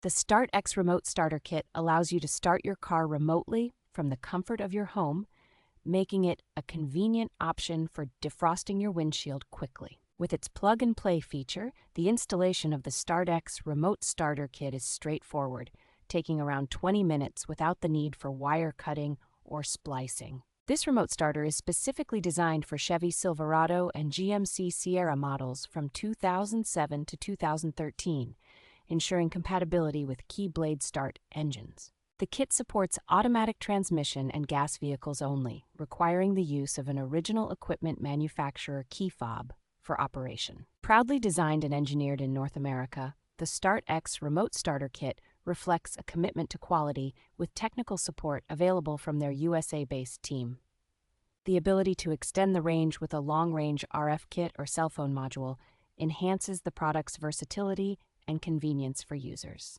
The StartX Remote Starter Kit allows you to start your car remotely from the comfort of your home, making it a convenient option for defrosting your windshield quickly. With its plug-and-play feature, the installation of the StartX Remote Starter Kit is straightforward, taking around 20 minutes without the need for wire cutting or splicing. This remote starter is specifically designed for Chevy Silverado and GMC Sierra models from 2007 to 2013, ensuring compatibility with key blade start engines. The kit supports automatic transmission and gas vehicles only, requiring the use of an original equipment manufacturer key fob for operation. Proudly designed and engineered in North America, the StartX Remote Starter Kit reflects a commitment to quality with technical support available from their USA-based team. The ability to extend the range with a long-range RF kit or cell phone module enhances the product's versatility and convenience for users.